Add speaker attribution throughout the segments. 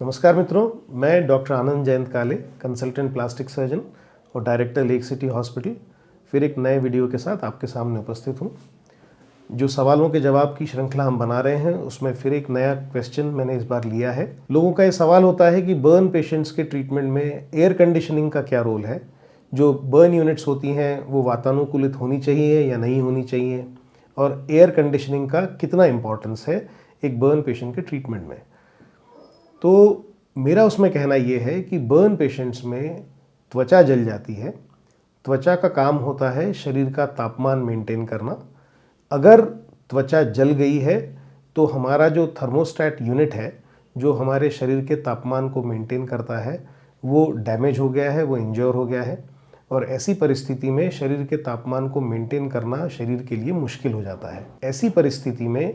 Speaker 1: नमस्कार मित्रों, मैं डॉक्टर आनंद जयंत काले, कंसल्टेंट प्लास्टिक सर्जन और डायरेक्टर लेक सिटी हॉस्पिटल फिर एक नए वीडियो के साथ आपके सामने उपस्थित हूँ। जो सवालों के जवाब की श्रृंखला हम बना रहे हैं उसमें फिर एक नया क्वेश्चन मैंने इस बार लिया है। लोगों का ये सवाल होता है कि बर्न पेशेंट्स के ट्रीटमेंट में एयर कंडीशनिंग का क्या रोल है। जो बर्न यूनिट्स होती हैं वो वातानुकूलित होनी चाहिए या नहीं होनी चाहिए, और एयर कंडीशनिंग का कितना इम्पोर्टेंस है एक बर्न पेशेंट के ट्रीटमेंट में। तो मेरा उसमें कहना ये है कि बर्न पेशेंट्स में त्वचा जल जाती है। त्वचा का काम होता है शरीर का तापमान मेंटेन करना। अगर त्वचा जल गई है तो हमारा जो थर्मोस्टेट यूनिट है, जो हमारे शरीर के तापमान को मेंटेन करता है, वो डैमेज हो गया है, वो इंजोर हो गया है। और ऐसी परिस्थिति में शरीर के तापमान को मेंटेन करना शरीर के लिए मुश्किल हो जाता है। ऐसी परिस्थिति में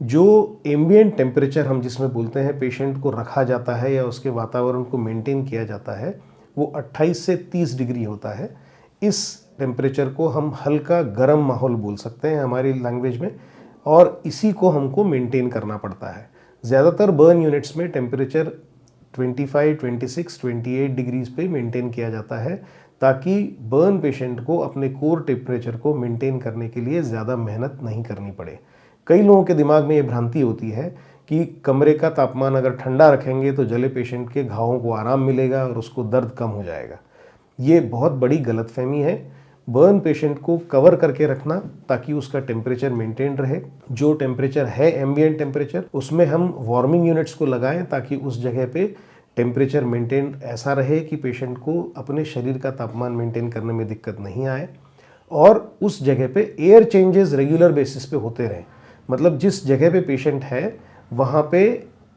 Speaker 1: जो एम्बिएंट टेम्परेचर हम जिसमें बोलते हैं पेशेंट को रखा जाता है या उसके वातावरण को मेंटेन किया जाता है, वो 28 से 30 डिग्री होता है। इस टेम्परेचर को हम हल्का गर्म माहौल बोल सकते हैं हमारी लैंग्वेज में, और इसी को हमको मेंटेन करना पड़ता है। ज़्यादातर बर्न यूनिट्स में टेम्परेचर 25, 26, 28 डिग्रीज पे मेंटेन किया जाता है, ताकि बर्न पेशेंट को अपने कोर टेम्परेचर को मेंटेन करने के लिए ज़्यादा मेहनत नहीं करनी पड़े। कई लोगों के दिमाग में ये भ्रांति होती है कि कमरे का तापमान अगर ठंडा रखेंगे तो जले पेशेंट के घावों को आराम मिलेगा और उसको दर्द कम हो जाएगा। ये बहुत बड़ी गलतफहमी है। बर्न पेशेंट को कवर करके रखना ताकि उसका टेम्परेचर मेंटेन रहे। जो टेम्परेचर है एम्बिएंट टेम्परेचर, उसमें हम वार्मिंग यूनिट्स को लगाएं ताकि उस जगह पे टेम्परेचर मेंटेन ऐसा रहे कि पेशेंट को अपने शरीर का तापमान मेंटेन करने में दिक्कत नहीं आए। और उस जगह पे एयर चेंजेस रेगुलर बेसिस पे होते रहें। मतलब जिस जगह पे पेशेंट है वहाँ पे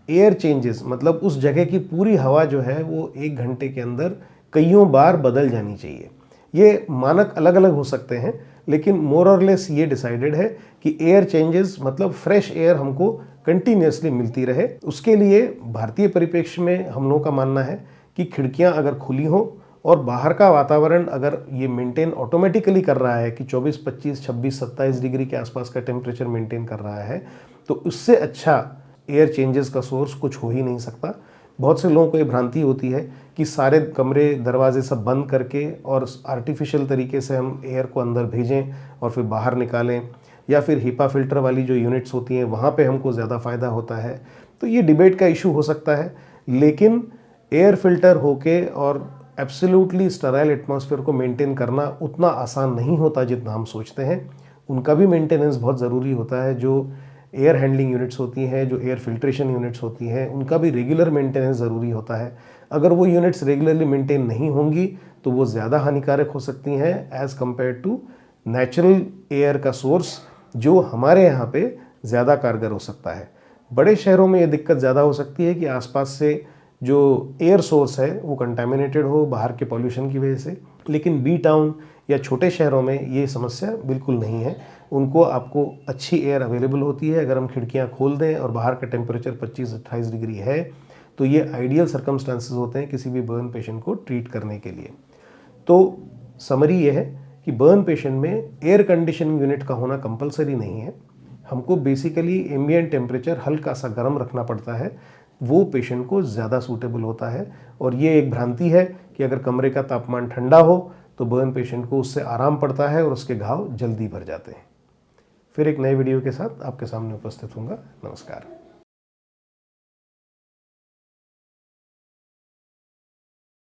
Speaker 1: एयर चेंजेस, मतलब उस जगह की पूरी हवा जो है वो 1 घंटे के अंदर कईयों बार बदल जानी चाहिए। ये मानक अलग अलग हो सकते हैं, लेकिन मोर और लेस ये डिसाइडेड है कि एयर चेंजेस मतलब फ्रेश एयर हमको कंटिन्यूसली मिलती रहे। उसके लिए भारतीय परिप्रेक्ष्य में हम लोगों का मानना है कि खिड़कियाँ अगर खुली हों और बाहर का वातावरण अगर ये मेंटेन ऑटोमेटिकली कर रहा है कि 24, 25, 26, 27 डिग्री के आसपास का टेम्परेचर मेंटेन कर रहा है, तो उससे अच्छा एयर चेंजेस का सोर्स कुछ हो ही नहीं सकता। बहुत से लोगों को ये भ्रांति होती है कि सारे कमरे दरवाजे सब बंद करके और आर्टिफिशियल तरीके से हम एयर को अंदर भेजें और फिर बाहर निकालें, या फिर हीपा फिल्टर वाली जो यूनिट्स होती हैं वहाँ पे हमको ज़्यादा फ़ायदा होता है। तो ये डिबेट का इशू हो सकता है, लेकिन एयर फिल्टर होके और एब्सोल्युटली स्टराइल एटमॉस्फेयर को मेंटेन करना उतना आसान नहीं होता जितना हम सोचते हैं। उनका भी मेंटेनेंस बहुत ज़रूरी होता है। जो एयर हैंडलिंग यूनिट्स होती हैं, जो एयर फिल्ट्रेशन यूनिट्स होती हैं, उनका भी रेगुलर मेंटेनेंस ज़रूरी होता है। अगर वो यूनिट्स रेगुलरली मेंटेन नहीं होंगी तो वो ज़्यादा हानिकारक हो सकती हैं as compare to natural air का सोर्स, जो हमारे यहाँ पे ज़्यादा कारगर हो सकता है। बड़े शहरों में ये दिक्कत ज़्यादा हो सकती है कि आसपास से जो एयर सोर्स है वो कंटामिनेटेड हो बाहर के पॉल्यूशन की वजह से, लेकिन बी टाउन या छोटे शहरों में ये समस्या बिल्कुल नहीं है। उनको आपको अच्छी एयर अवेलेबल होती है। अगर हम खिड़कियां खोल दें और बाहर का टेम्परेचर 25-28 डिग्री है तो ये आइडियल सर्कमस्टांसेस होते हैं किसी भी बर्न पेशेंट को ट्रीट करने के लिए। तो समरी ये है कि बर्न पेशेंट में एयर कंडीशनिंग यूनिट का होना कंपलसरी नहीं है। हमको बेसिकली एम्बिएंट टेम्परेचर हल्का सा गर्म रखना पड़ता है, वो पेशेंट को ज़्यादा सूटेबल होता है। और ये एक भ्रांति है कि अगर कमरे का तापमान ठंडा हो तो बर्न पेशेंट को उससे आराम पड़ता है और उसके घाव जल्दी भर जाते हैं। फिर एक नए वीडियो के साथ आपके सामने उपस्थित होऊंगा। नमस्कार।